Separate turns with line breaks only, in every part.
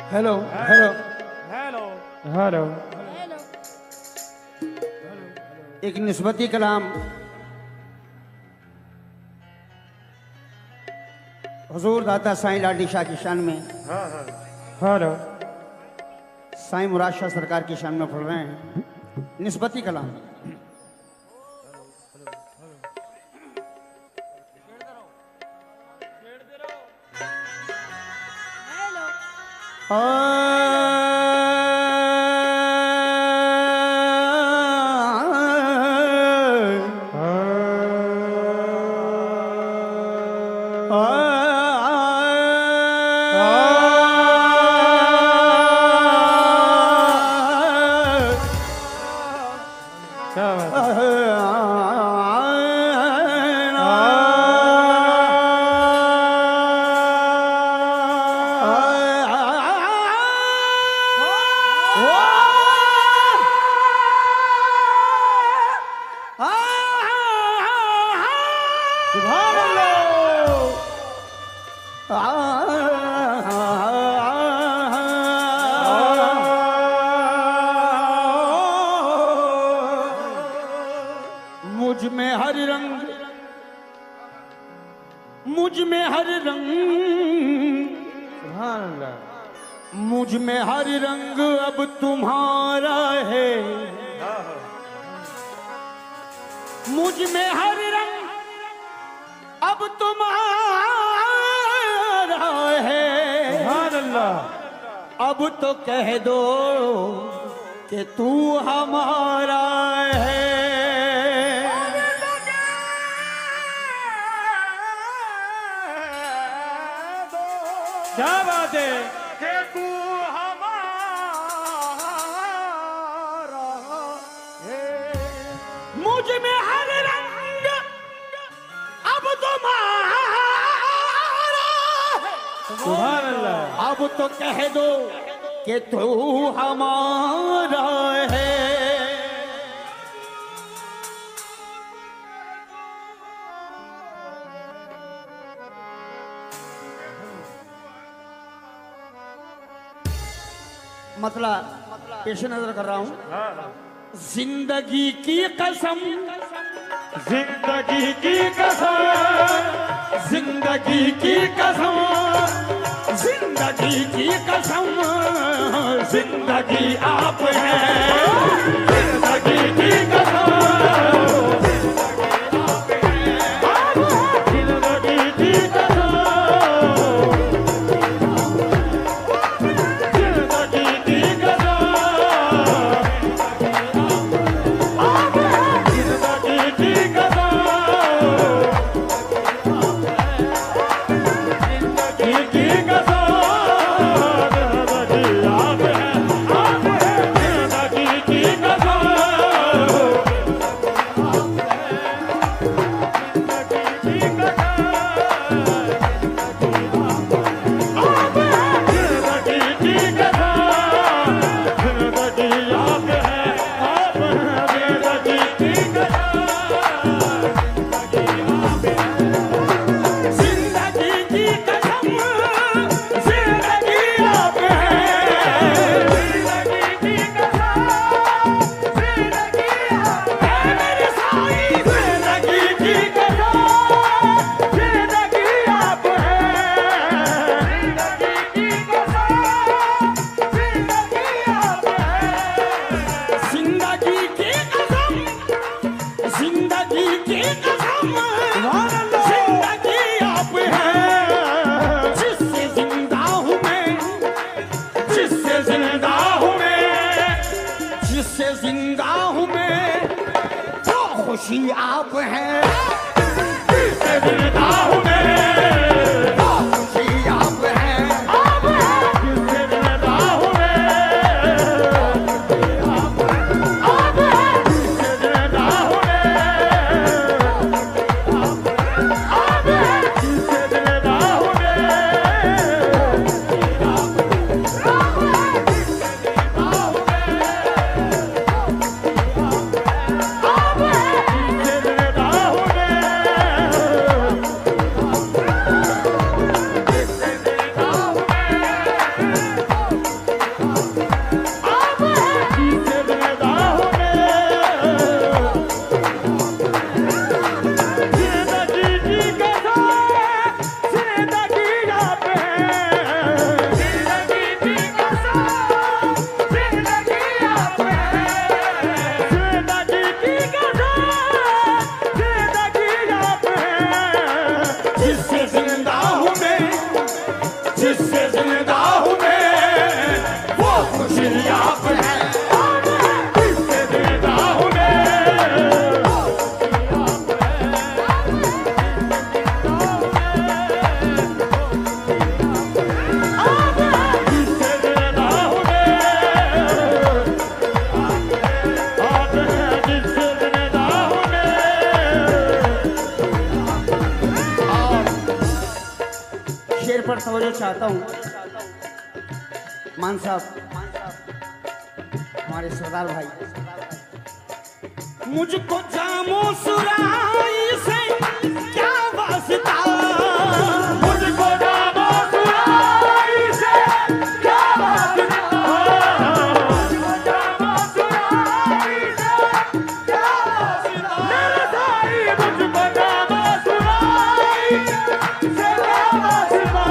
Hello hello
hello
hello.
Hello.
एक निस्बती कलाम हुजूर दाता साईं लाडी शाह की शान में,
हेलो
साईं मुराद शाह सरकार की शान में पढ़ रहे हैं निस्बती कलाम। मुझ में हर रंग, मुझ में हर रंग अब तुम्हारा है, मुझ में हर रंग अब तुम्हारा है। अब तो कह दो कि तू हमारा है।
क्या बात है
कि तू हमारा है। मुझ में हर रंग अब तुम्हारा है।
सुभान अल्लाह।
अब तो कह दो कि तू हमारा है। मतलब पेश नजर कर रहा हूं। जिंदगी की कसम,
जिंदगी की कसम,
जिंदगी की कसम, जिंदगी की कसम, जिंदगी आप है। जिंदगी की कसम, जिंदगी की कसम, जिंदगी की कसम, जिंदगी की कसम, जिंदगी की कसम। जिंदा हूँ मैं, तो खुशी आप हैं।
जिससे जिंदा हूँ मैं,
तो खुशी आप हैं।
जिससे जिंदा हूँ मैं, जिससे जिंदा हूँ मैं, जिससे जिंदा हूँ
पर तवज्जो चाहता हूँ मान साहब, हमारे सरदार भाई। मुझको जामो सुराई से क्या वास्ता,
मुझको जामो सुराई से क्या वास्ता, मुझको जामो सुराई से क्या वास्ता, मेरे साईं मुझको जामो सुराई से क्या वास्ता,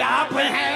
आप हैं।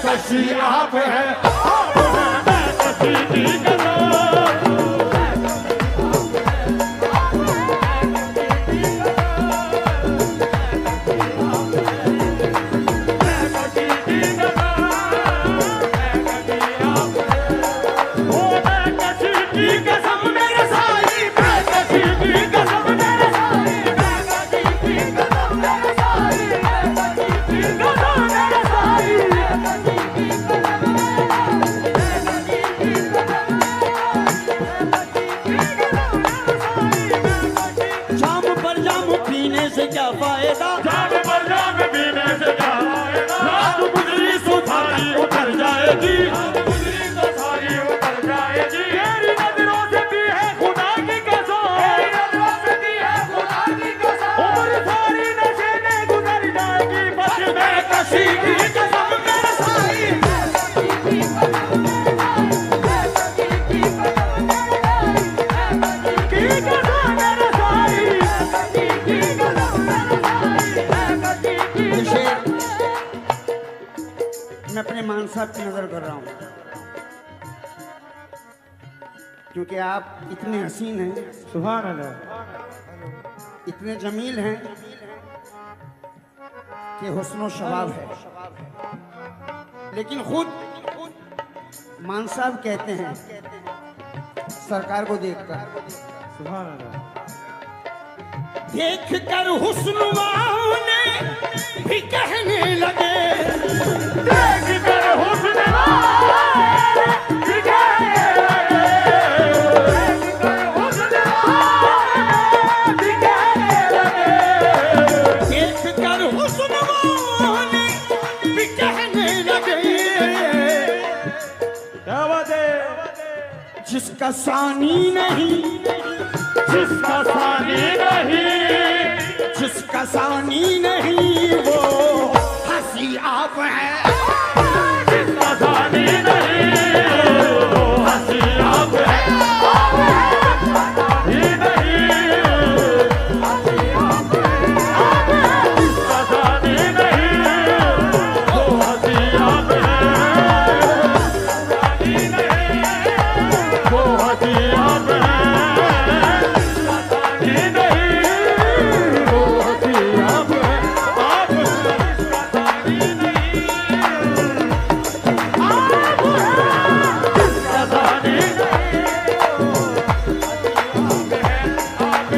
कशी आप है, कशी की
मैं अपने मान साहब की नजर कर रहा हूं, क्योंकि आप इतने हसीन हैं,
सुभान अल्लाह,
इतने जमील हैं कि हुस्न शबाब है। लेकिन खुद मान साहब कहते हैं सरकार को देखकर,
सुभान अल्लाह,
देख कर हुस्न वाले भी कहने लगे,
देख कर हुस्न वाले भी कहने लगे, देख कर हुस्न वाले भी कहने लगे,
देख कर हुस्न वाले भी कहने लगे,
क्या बात है,
जिसका सानी नहीं,
जिसका सानी नहीं,
जिसका सानी नहीं वो हंसी आप है,
जिसका सानी नहीं वो हंसी आप है, ही नहीं हंसी आप है, जिसका सानी नहीं वो हंसी आप है, सानी नहीं वो हंसी आप है, सानी नहीं वो हंसी आप है, आप जिसका सानी नहीं आप है, जिसका सानी नहीं आप है,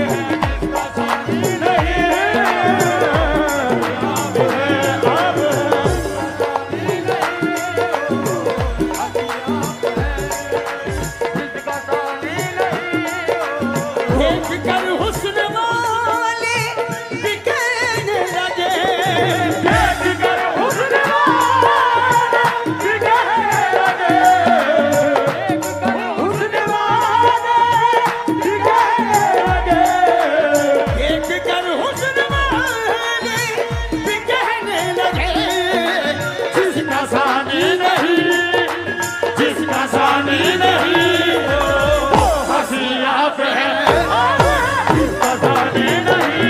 जिसका सानी नहीं आप है, आप है, जिसका सानी नहीं
देख कर हुस्न वाले भी कहने लगे,
देख कर हुस्न वाले भी कहने लगे, देख कर हुस्न वाले भी कहने लगे,
देख कर हुस्न वाले भी कहने लगे,
जिसका सानी नहीं, जिसका सानी नहीं वो हंसी आप है, जिसका सानी नहीं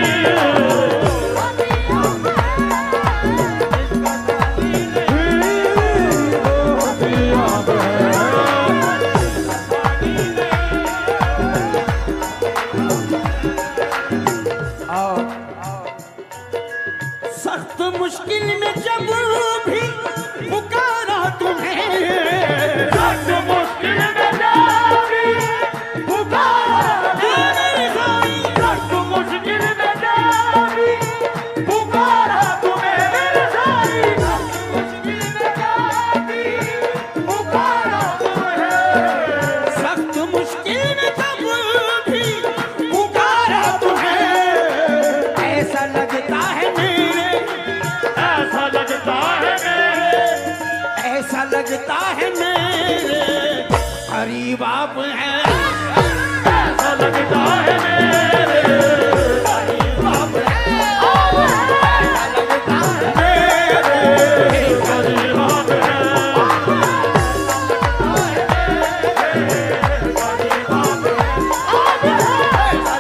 सख्त मुश्किल में जब भी पुकारा तुम्हें,
सख्त मुश्किल में जाबी पुकारा तुम्हें, सख्त मुश्किल में जाबी पुकारा तुम्हें, मेरे साई सख्त मुश्किल में जाबी पुकारा तुम्हें,
सख्त मुश्किल में जब भी पुकारा तुम्हें, ऐसा लगता है मेरे,
ऐसा लगता है मेरे,
ऐसा लगता है मेरे करीब आप हैं,
ऐसा लगता है मेरे
करीब आप हैं, ऐसा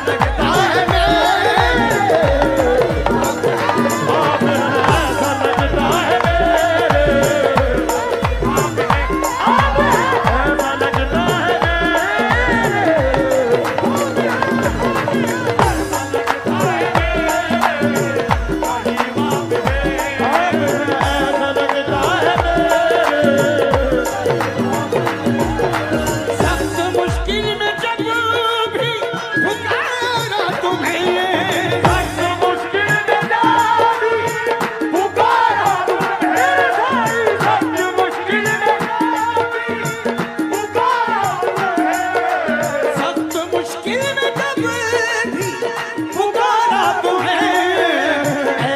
लगता है मेरे
करीब आप हैं,
ऐसा लगता है मेरे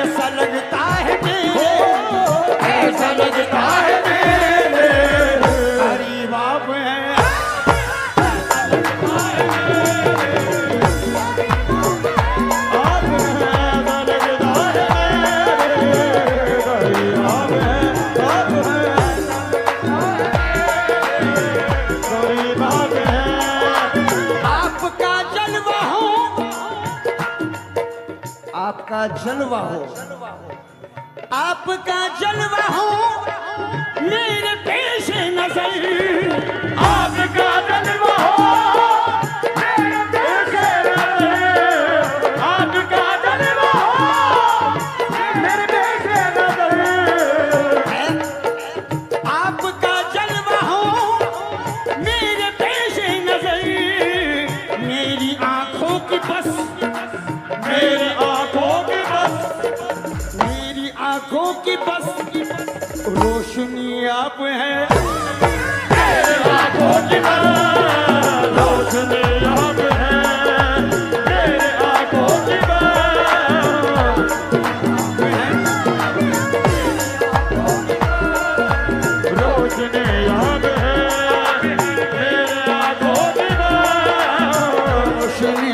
ऐसा लगता है मेरे, ऐसा लगता है
आपका जलवा हो, आपका जलवा हो रोशनी आप हैं
मेरे आंखों की बात रोशनी आप है मेरे आंखों की बात रोशनी आप है मेरे आंखों की बात
रोशनी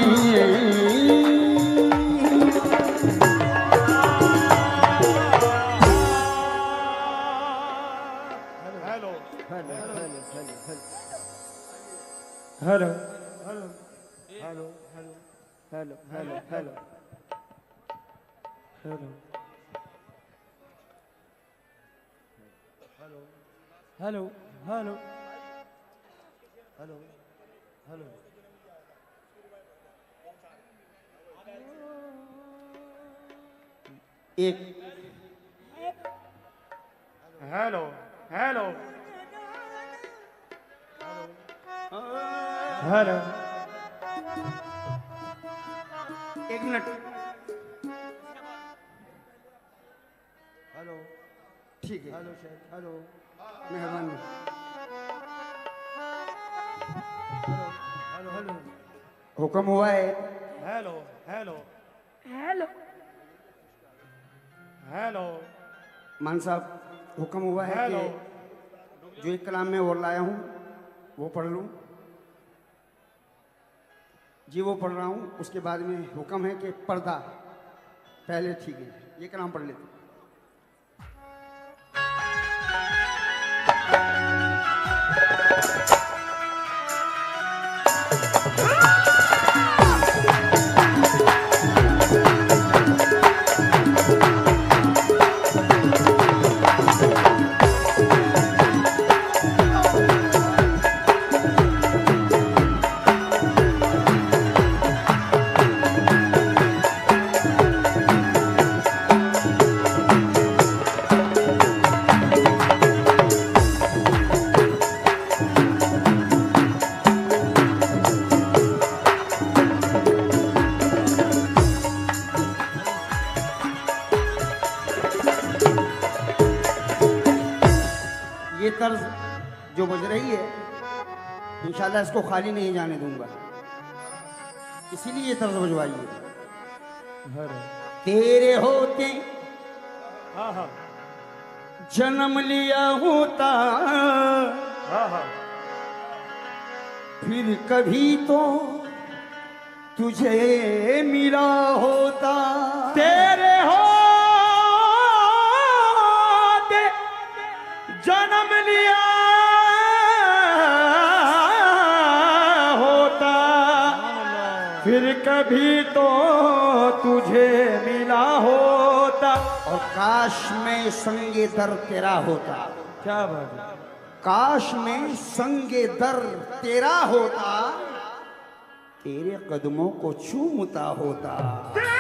hello
hello hello hello hello hello hello hello hello hello एक
हेलो हेलो हेलो
एक मिनट हेलो ठीक है हेलो शेख हेलो मेहरबानी हेलो हेलो हुक्म हुआ है
हेलो हेलो
हेलो
हेलो
मान साहब हुक्म हुआ है
हेलो
कि जो एक कलाम में वो लाया हूँ वो पढ़ लूँ जी वो पढ़ रहा हूँ उसके बाद में हुक्म है कि पर्दा पहले ठीक है ये कलाम पढ़ लेते ये तर्ज जो बज रही है इंशाल्लाह इसको खाली नहीं जाने दूंगा इसीलिए ये तर्ज बजवाइए तेरे होते
हाँ हाँ
जन्म लिया होता
हाँ हाँ
फिर कभी तो तुझे मिला होता
तेरे हो जन्म लिया होता फिर कभी तो तुझे मिला होता
और काश में संगे दर तेरा होता
क्या बात है
काश में संगे दर तेरा होता तेरे कदमों को चूमता होता
तेरे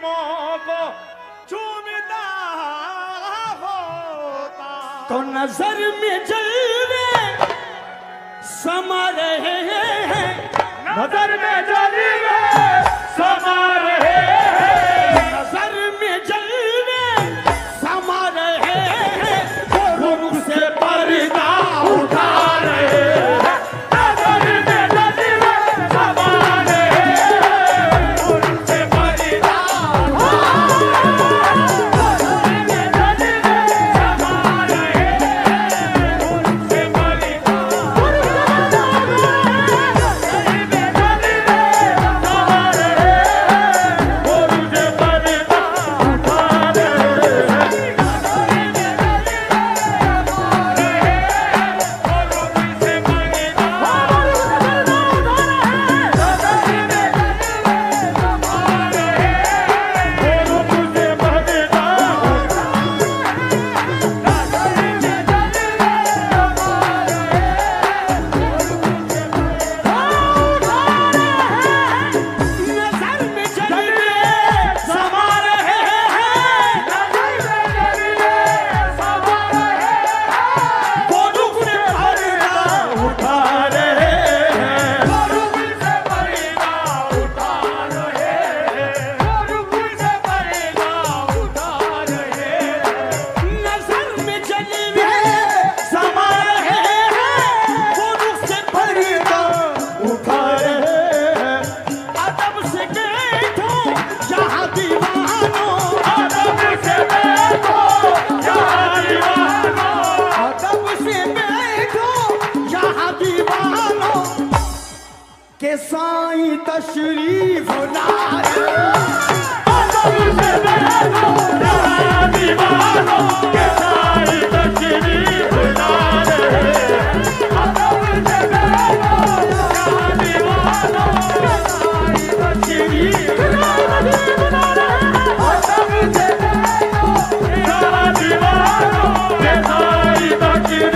कदमों को चूमता होता
तो नजर में जलवे समा रहे हैं
नजर में जलवे समा रहे हैं
नजर में जलवे समा रहे हैं वो रुख से पर्दा
उठा रहे हैं नजर में जलवे समा रहे हैं उनसे पर्दा नजर में जलवे समा रहे हैं उनसे पर्दा नजर में जलवे समा रहे हैं
तशरीफ लाए।
अदब से देखो जहां दीवानों के साई तशरीफ लाए। अदब से देखो जहां दीवानों के साई तशरीफ लाए। अदब से देखो जहां दीवानों के साई तशरीफ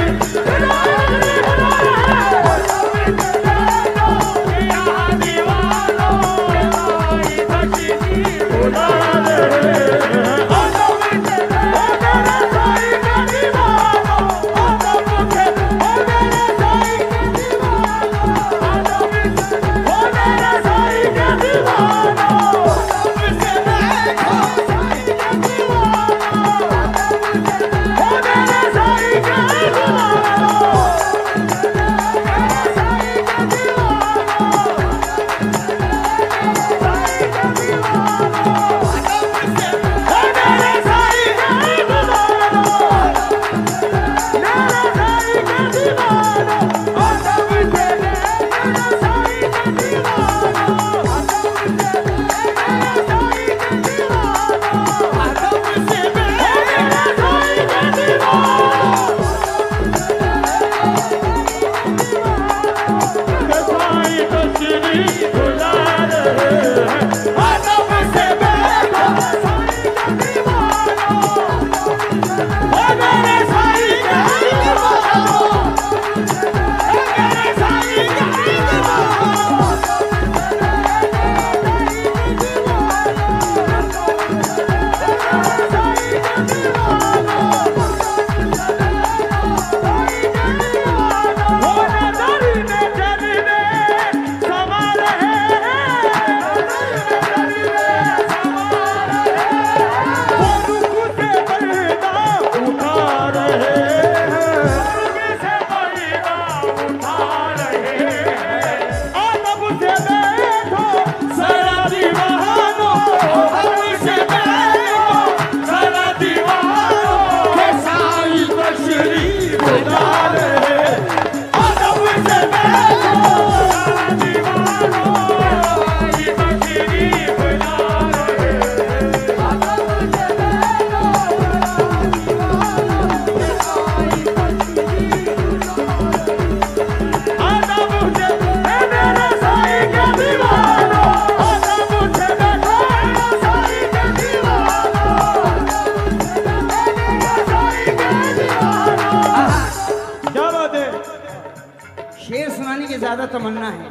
शेर सुनाने की ज्यादा तमन्ना है,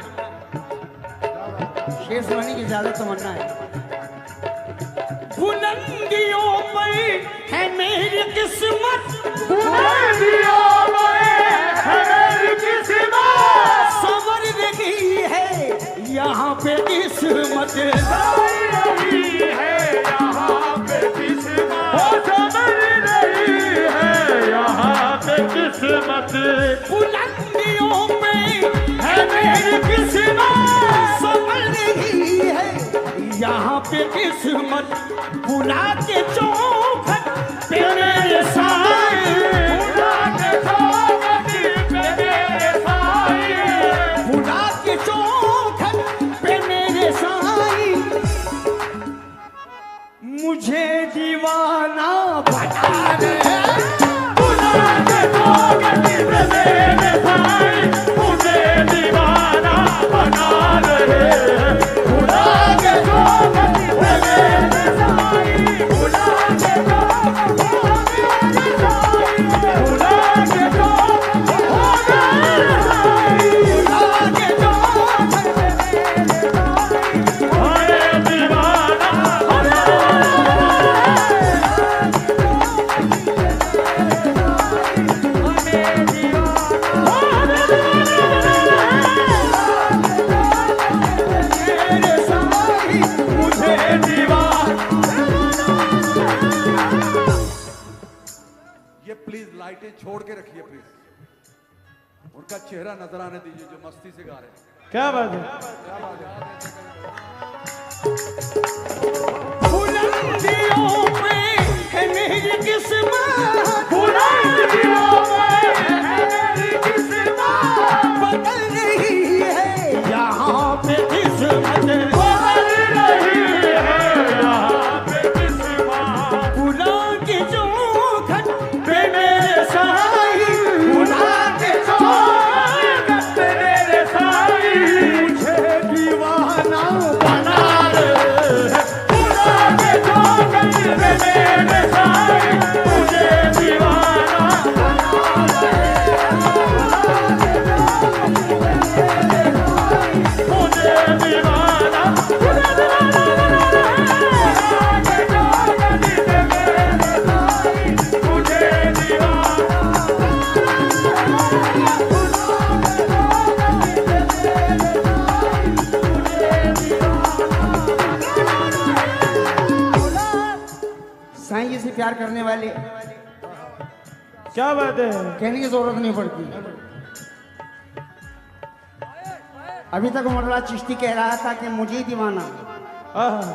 शेर सुनाने की ज्यादा तमन्ना है। बुलंदियों पर है मेरी किस्मत,
बुलंदियों पर है मेरी किस्मत,
संवर रही है यहाँ पे किस्मत,
संवर रही है यहाँ पे किस्मत, संवर रही है यहाँ पे किस्मत।
बुलंदियों पे
है मेरी किस्मत,
संवर रही है यहाँ पे किस्मत, बुला के चौखट पे मेरे साए,
बुला के चौखट पे मेरे साए,
बुला के चौखट पे मेरे साए, मुझे दीवाना बना दे।
बुला के चौखट पे मेरे साए, मुझे दीवाना बना दे। बुला के चौखट पे मेरे साए, बुला के चौखट पे मेरे साए, बुला के चौखट पे मेरे साए, बुला के चौखट पे मेरे साए, ओए दीवाना बना दे।
ये प्लीज लाइटें छोड़ के रखिए प्लीज, उनका चेहरा नजर आने दीजिए जो मस्ती से गा रहे हैं।
क्या बात है?
क्या बात है?
बुलंदियों पे है मेरी किस्मत,
बुलंदियों पे है मेरी किस्मत,
बदल रही है यहाँ पे किस्मत,
क्या बात है?
कहने की जरूरत नहीं पड़ती। अभी तक उमरला चिश्ती कह रहा था कि मुझे दीवाना,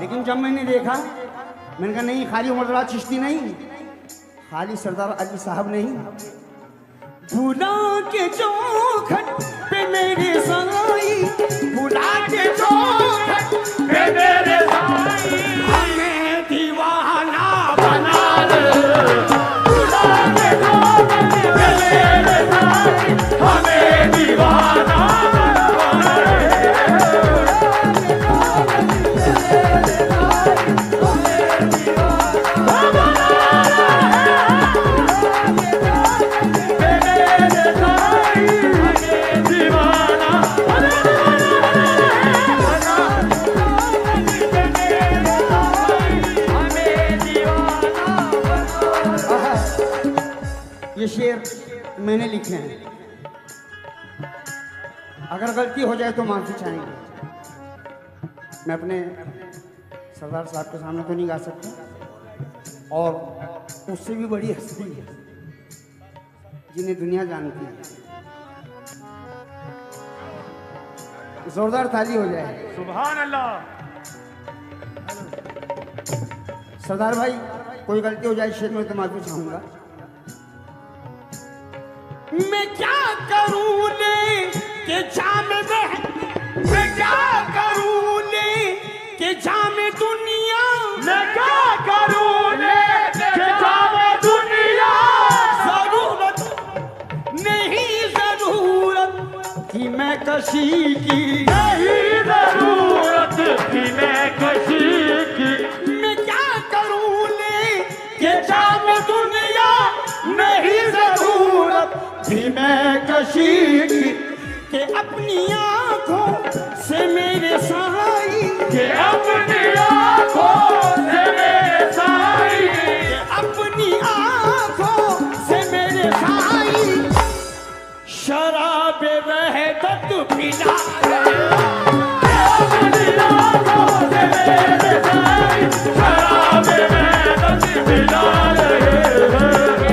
लेकिन जब मैंने देखा मैंने कहा नहीं, खाली उमरला चिश्ती नहीं, खाली सरदार अली साहब नहीं, भुला के चौखट पे मेरे साई, भुला के चौखट पे मेरे साई, हमें दीवाना बना ले, भुला के चौखट पे मेरे साई, हमें दीवाना बना ले। ये शेर मैंने लिखे हैं, अगर गलती हो जाए तो माफी चाहेंगे। मैं अपने सरदार साहब के सामने तो नहीं गा सकता, और उससे भी बड़ी हस्ती है जिन्हें दुनिया जानती है। जोरदार ताली हो जाए।
सुभान अल्लाह।
सरदार भाई, कोई गलती हो जाए शेर में तो माफी चाहूंगा। मैं क्या करूं ले के जाम बह, मैं क्या करूं ले के जाम दुनिया,
मैं क्या करूं ले के जाम दुनिया,
जरूरत नहीं जरूरत कि मैं कशी की,
नहीं जरूरत थी मैं कशी की,
मैं क्या करूं ले के जाम दुनिया, नहीं जरूरत थी मैं कशी की, के अपनी आंखों से मेरे साई,
के अपनी आंखों से मेरे साई,
के अपनी आंखों से मेरे साई, शराब वहदत पिला रे,
अपनी आंखों से मेरे साई, शराब वहदत पिला रहे हैं।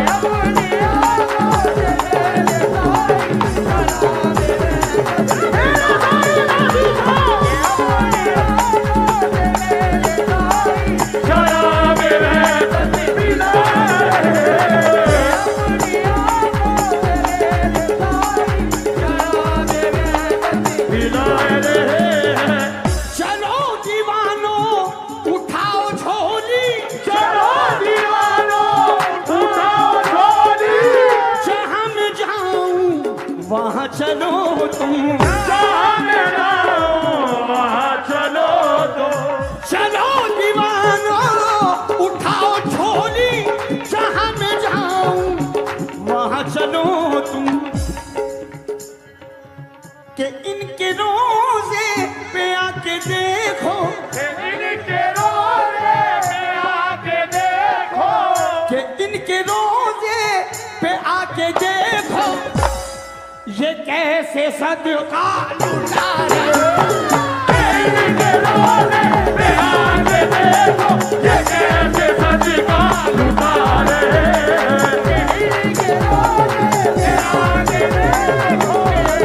वहाँ चलो तुम,
जहाँ मैं जाऊं वहाँ चलो तुम,
चलो दीवानो उठाओ झोली, जहाँ मैं जाऊं वहाँ चलो तुम, के इनके रोजे पे आके देखो,
इनके रोजे पे आके देखो,
के इनके रोजे पे आके देखो, ये कैसे सदका लुटा रहे,
इनके रोजे पे आके देखो, ये कैसे सदका लुटा रहे हैं। इनके रोजे पे आके देखो, कैसे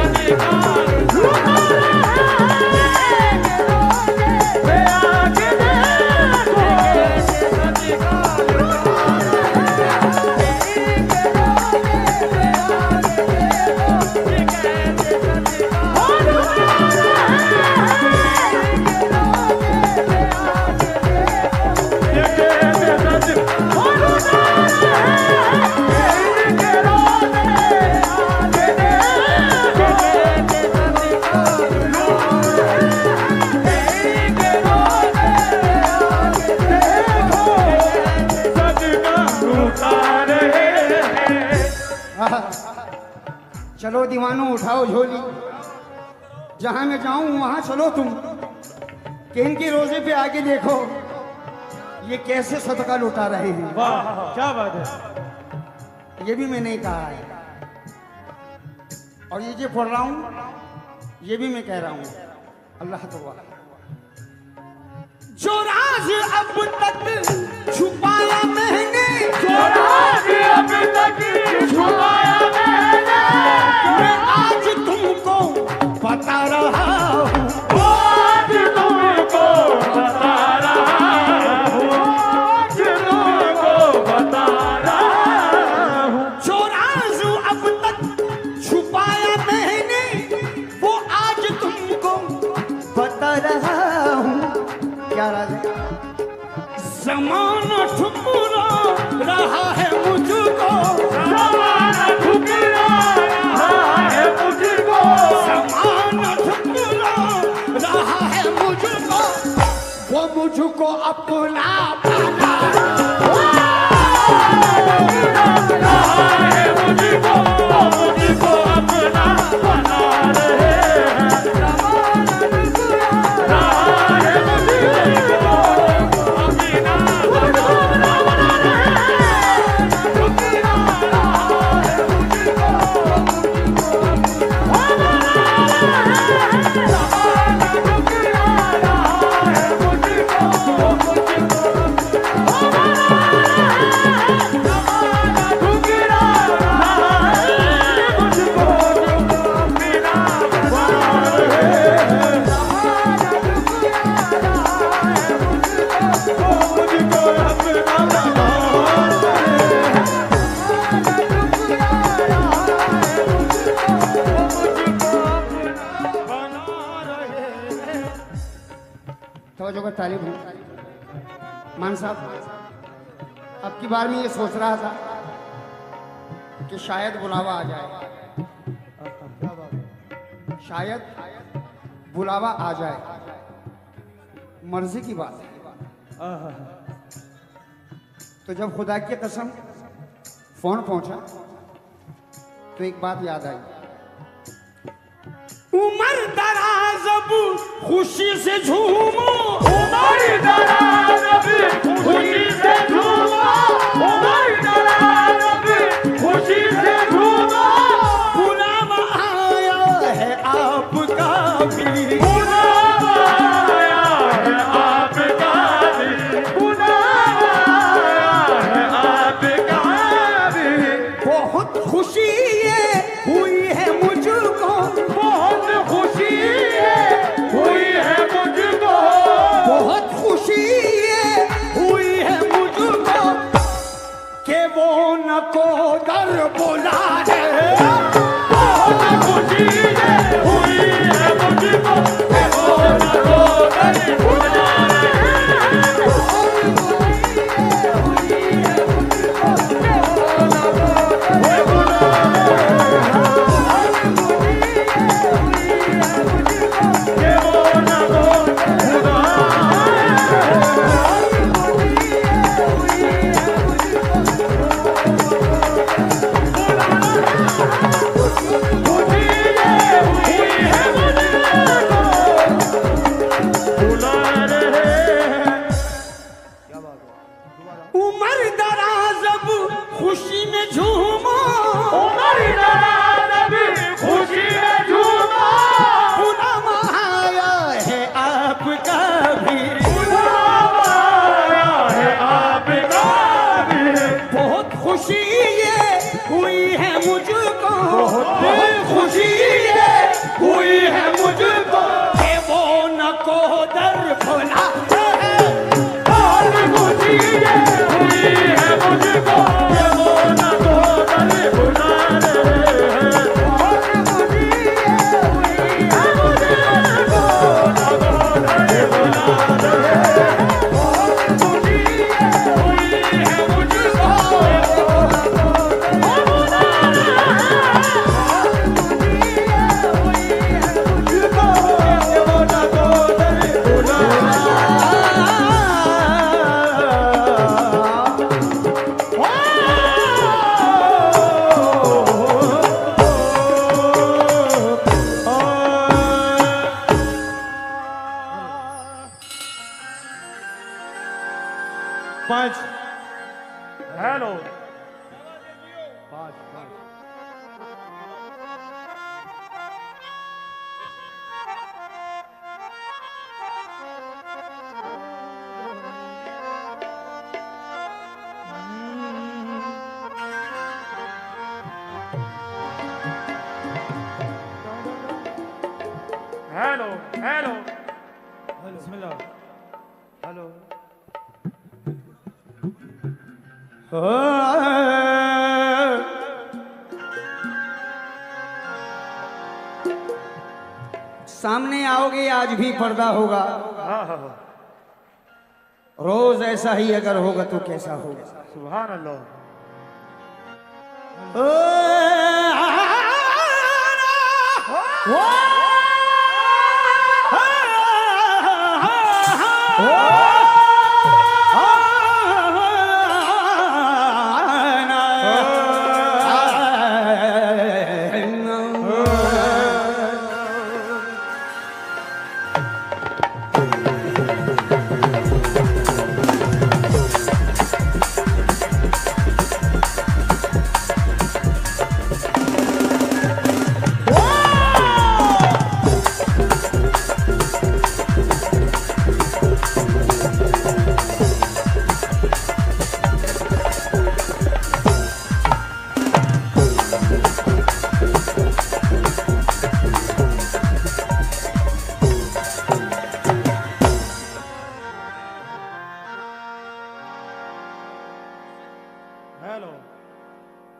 सदका लुटा रहे हैं। पे आके देखो, कैसे सदका लुटा
चलो दीवानो उठाओ झोली, जहां मैं जाऊं वहां चलो तुम, कि इनके रोजे पे आके देखो ये कैसे सदका लुटा रहे हैं।
वाह क्या बात है।
ये भी मैंने कहा है, और ये जो पढ़ रहा हूं ये भी मैं कह रहा हूं। अल्लाह तआला जो राज अब तक छुपाया मैंने,
अब तक छुपाया मैंने,
मैं आज तुमको बता रहा हूँ,
आज तुमको बता रहा हूँ, आज तुमको बता रहा हूँ।
जो राज अब तक छुपाया मैंने वो आज तुमको बता रहा हूँ। क्या राज है? ज़माना ठुकरा रहा है मुझको,
ज़माना ठुकरा रहा है मुझको,
ज़माना ठुकरा रहा है मुझको, वो मुझको अपना बना
रहा है मुझको, मुझको अपना बना रहे हैं। रहा है मुझको अपना बना रहे
तवज्जो का तालिब हूँ। मान साहब, अब की बार में ये सोच रहा था कि शायद बुलावा आ जाए, शायद बुलावा आ जाए। मर्जी की बात है। तो जब खुदा की कसम फोन पहुंचा तो एक बात याद आई। उमर दराज अब खुशी से झूमो,
उमर दराज अब खुशी से झूमो, उमर दराज अब खुशी से झूमो।
बुलावा आया है आपका भी,
बुलावा आया है आपका भी, बुलावा आया है आपका भी।
बहुत खुशी ये हुई है मुझको,
बहुत खुशी हुई है मुझको,
बहुत खुशी ये हुई है मुझको कि वो नको दर बोला है।
बहुत खुशी हुई है मुझको, कि वो नको दर बुला रहे हैं।
उमर दराज अब खुशी में झूमो,
उमर दराज अब खुशी में झूमो,
बुलावा आया है आपका भी,
बुलावा आया है आपका भी।
बहुत खुशी ये हुई है मुझको, बहुत खुशी ये हुई है मुझको कि वो नको दर भुला है।
बहुत खुशी हुई है मुझको, कि वो नको दर बुला रहे हैं। बहुत खुशी हुई है मुझको, नको दर बुला रहे हैं। बहुत खुशी हुई है मुझको, कि वो नको दर बुला रहे हैं।
पांच
हेलो हेलो बिस्मिल्लाह हेलो
सामने आओगे आज भी पर्दा होगा,
हाँ हाँ हाँ
रोज ऐसा ही अगर होगा तो कैसा होगा।
सुभान अल्लाह हेलो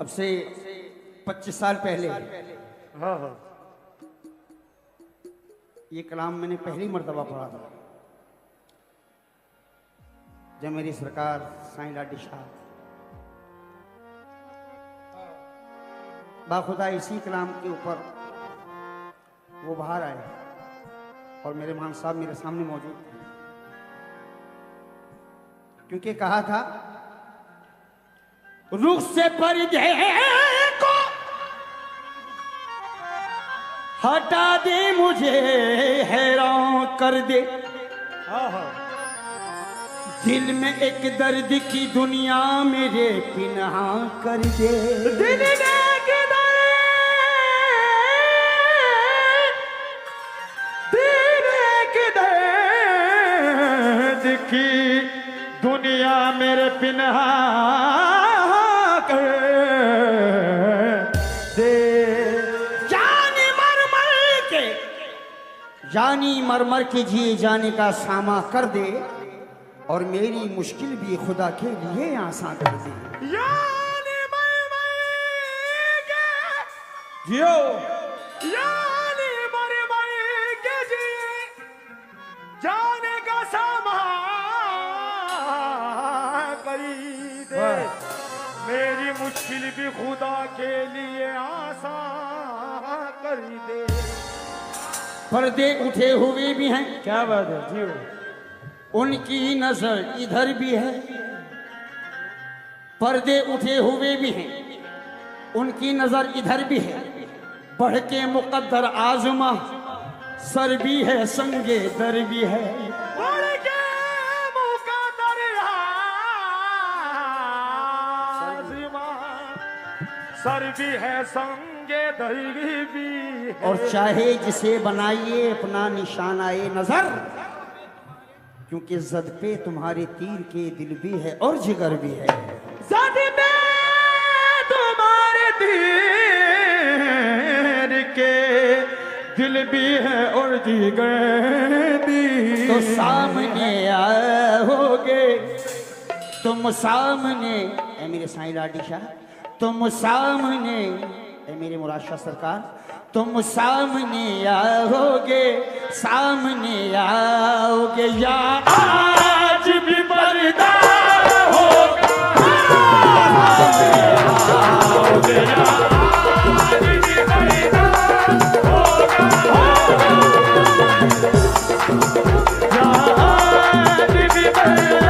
अब से 25 साल पहले
हाँ हाँ
ये कलाम मैंने पहली मर्तबा पढ़ा था, जब मेरी सरकार साईं लाडी शाह बाखुदा इसी कलाम के ऊपर वो बाहर आए और मेरे मान साहब मेरे सामने मौजूद थे, क्योंकि कहा था रुख से पर्दे को हटा दे, मुझे हैरान कर दे,
हाँ हाँ
दिल में एक दर्द की दुनिया मेरे पिन्हा कर दे।
दिल में किधर दिल में किधर दिखी दुनिया मेरे पिन्हा कर दे।
जानी मरमर के जिए जाने का सामा कर दे और मेरी मुश्किल भी खुदा के लिए आसान कर दे।
यानी मर के
जियो
यानी मर के जिए जाने का सामा करी दे, मेरी मुश्किल भी खुदा के लिए आसान कर दे।
पर्दे उठे हुए भी हैं,
क्या बात है जी,
उनकी नजर इधर भी है, पर्दे उठे हुए भी हैं, उनकी नजर इधर भी है, बढ़ के मुकद्दर आजमा सर भी है संगे दर भी है।
बढ़ के मुकद्दर आजमा सर भी है संगे दर भी है।
और चाहे जिसे बनाइए अपना निशान आए नजर, क्योंकि जद पे तुम्हारे तीर के दिल भी है और जिगर भी है।
जद पे तुम्हारे तीर के दिल भी है और जिगर भी।
तो सामने आओगे तुम सामने, ए मेरे साईं लाडी शाह, तुम सामने, ए मेरे मुराद शाह सरकार, तुम सामने आओगे, सामने आओगे, या आज भी पर्दा होगा,
आओगे या आज भी पर्दा होगा, या आज भी पर्दा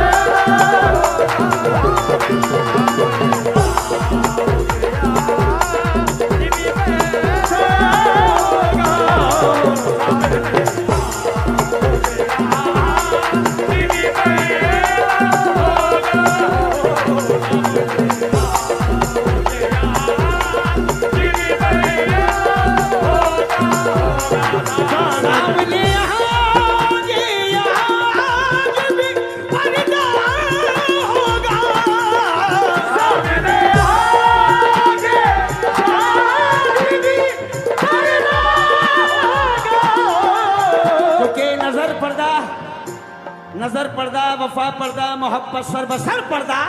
नजर पर्दा वफा पर्दा मोहब्बत सर बसर पर्दा,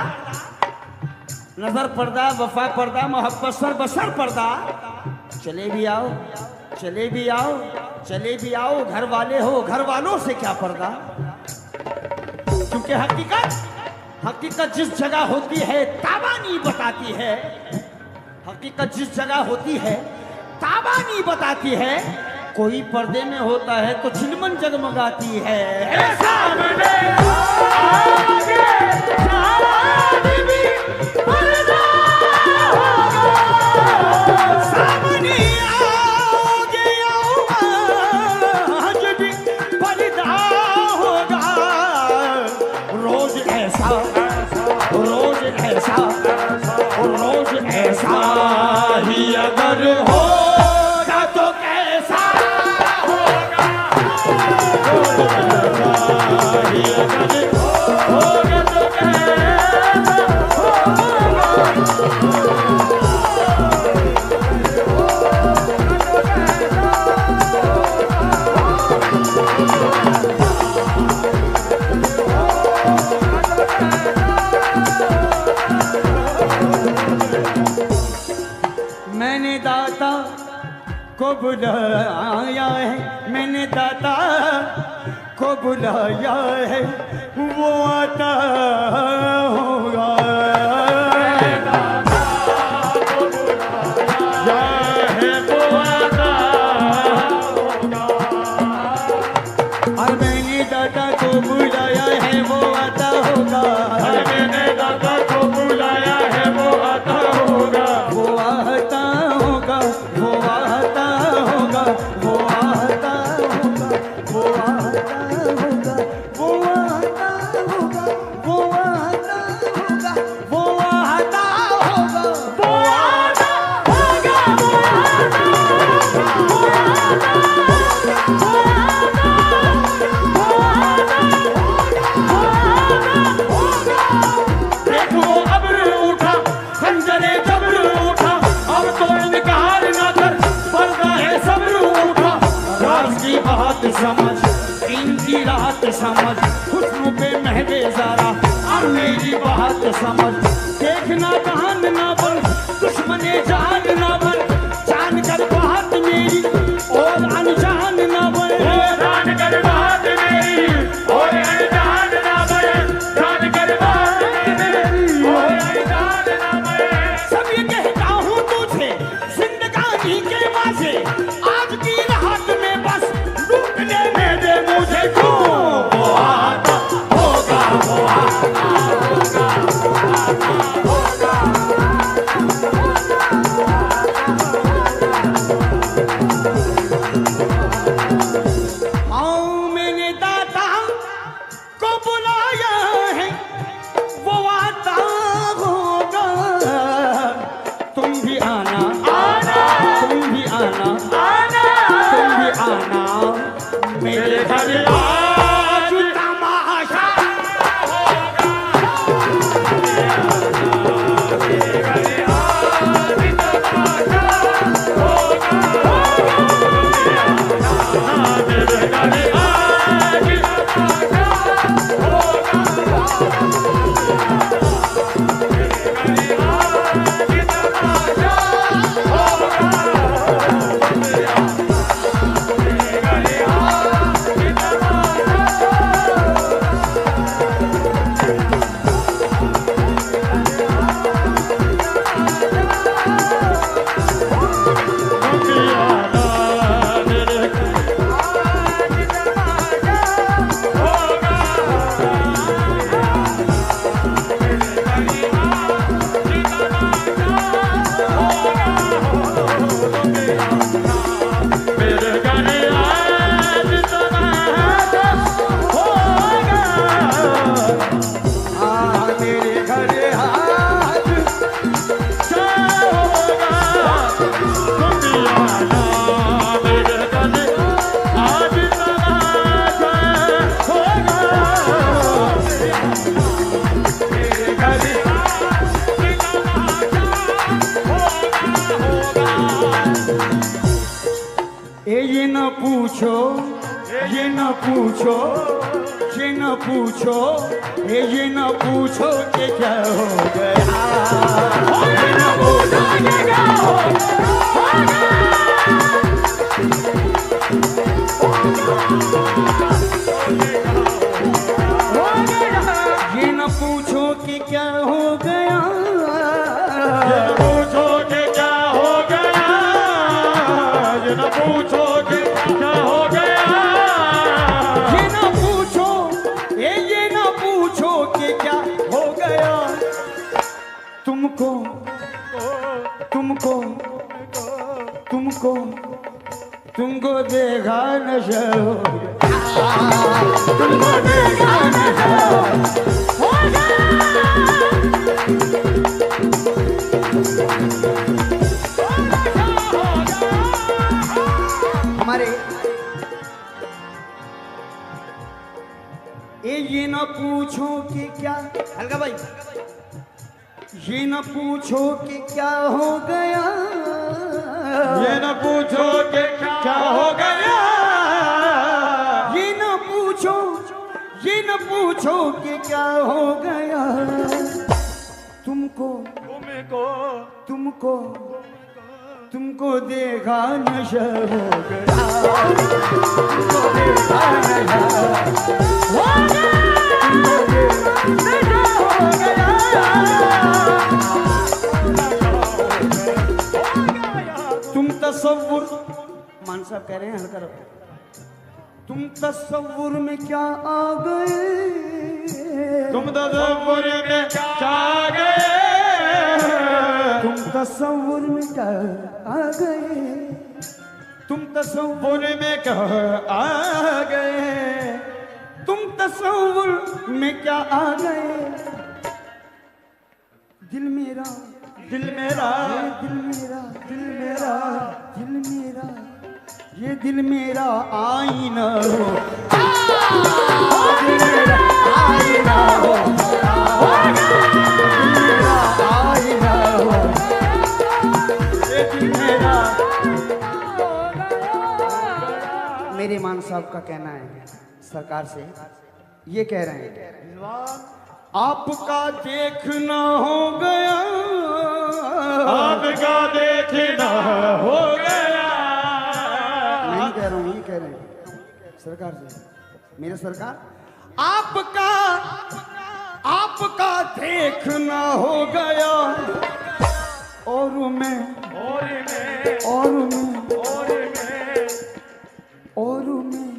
नजर पर्दा वफा पर्दा मोहब्बत सर बसर पर्दा। चले भी आओ, चले भी आओ, चले भी आओ, घर वाले हो, घर वालों से क्या पर्दा। क्योंकि हकीकत जिस जगह होती है ताबानी बताती है, हकीकत जिस जगह होती है ताबानी बताती है। कोई पर्दे में होता है तो चिलमन जगमगाती है।
सामने आओगे शाद भी पर्दा होगा,
सामने आओगे आज भी पर्दा होगा। रोज ऐसा, रोज ऐसा, रोज ऐसा ही अगर होगा तो कैसा होगा, ही अगर होगा तो कैसा मैंने दाता को बुलाया है, मैंने दाता को बुलाया है, वो आता होगा। और मैंने दाता को बुलाया है वो आता होगा,
मैंने दादा को बुलाया है वो आता होगा,
वो आता होगा, वो आता होगा, वो आता होगा, वो आता होगा, वो आता होगा, वो आता होगा, वो आता होगा,
वो आता होगा,
देखो अब्र उठा, खंजरे जब्र उठा, अब तो इनकार न कर, पर्दा है सब्र उठा। राज की बात समझ, दिन की रात समझ, हुस्न पे महवे ज़ारा, अब मेरी बात समझ। देखना कान ना बन, दुश्मने जान ना बन, जान कर बात मेरी और अनजान ना बन।
जान कर बात मेरी और अनजान ना बने, जान कर बात मेरी और अनजान ना बने।
सब ये कहता हूँ तुझे जिंदगानी के मजे, आज की रात में बस लूटने में दे मुझे तू। वो आता होगा, वो आता होगा, आओ मैंने दाता को बुलाया है वो आता होगा। तुम भी आना, तुम भी आना, तुम भी आना मेरे घर आज तमाशा ये न पूछो ये न पूछो, ये न पूछो, ये न पूछो कि क्या हो गया। ये न पूछो कि क्या हो गया। ये न पूछो कि क्या हो गया।
ये न पूछो कि क्या हो गया। ये न पूछो कि क्या हो गया।
ये न पूछो, ये न पूछो कि क्या हो गया। तुमको तुमको तुमको तुमको देखा नशा हो गया। तुमको देखा नशा हो गया। हमारे ये न पूछो कि क्या, हल्का भाई, ये न पूछो कि क्या हो गया।
ये न पूछो कि क्या हो गया।
ये न पूछो, ये न पूछो कि क्या हो गया। तुमको
तुमको
तुमको तुमको देखा नशा हो गया। तुमको देखा नशा हो गया। तुमको देखा नशा हो गया। तुम तसव्वुर, मान साहब कह रहे हैं हल्का रखो। तुम तसव्वुर में क्या आ गए।
तुम तसव्वुर में क्या गए।
तुम तसव्वुर में क्या आ गए। तुम तसव्वुर में क्या आ गए। तुम तसव्वुर में क्या आ गए। दिल मेरा, दिल मेरा, दिल मेरा, दिल मेरा, दिल मेरा, ये दिल मेरा आईना हो। दिल मेरा आईना हो। दिल मेरा आईना हो। ये दिल मेरा। मेरे मान साहब का कहना है सरकार से, ये कह रहे हैं आपका देखना हो गया।
आपका देखना हो गया।
मैं नहीं कह रहा हूँ, ये कह रहे हैं सरकार से। मेरे सरकार, आपका आपका देखना हो गया। और मैं
और मैं
और मैं
और मैं
और मैं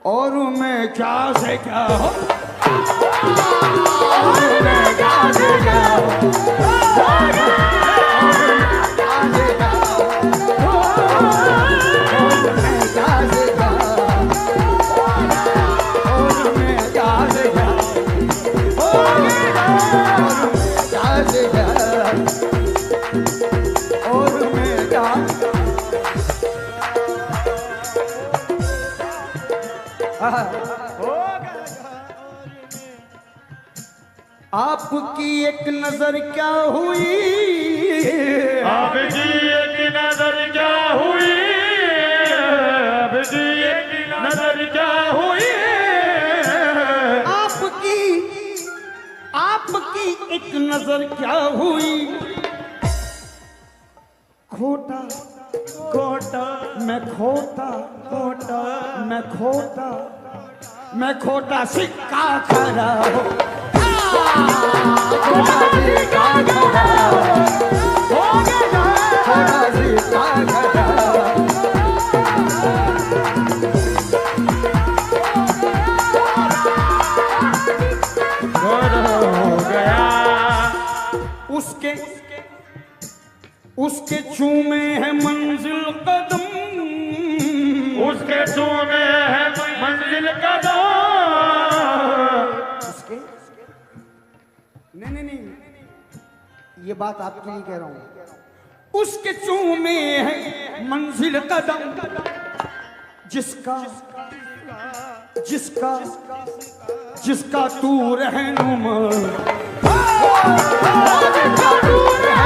और मैं क्या से क्या हो। और मैं क्या से क्या हो। और मैं क्या से क्या हो। और मैं क्या से क्या हो। और मैं क्या से क्या हो। और मैं क्या से क्या हो। और मैं क्या आपकी एक नजर क्या हुई।
आपकी एक नजर क्या हुई। आपकी एक नजर क्या हुई।
आपकी आपकी एक नजर क्या हुई। खोटा खोटा मैं खोटा खोटा मैं खोटा मैं खोटा सिक्का खड़ा हो। खोटा सिक्का खड़ा हो गया। खोटा सिक्का खड़ा
हो गया।
उसके उसके चूमे है मंजिल कदम।
उसके चूमे है मंजिल कदम।
उसके नहीं, ये बात आपके लिए कह रहा हूं। उसके चूमे है मंजिल कदम। जिसका जिसका जिसका तू रहनुमा। जिसका तू रहनुमा।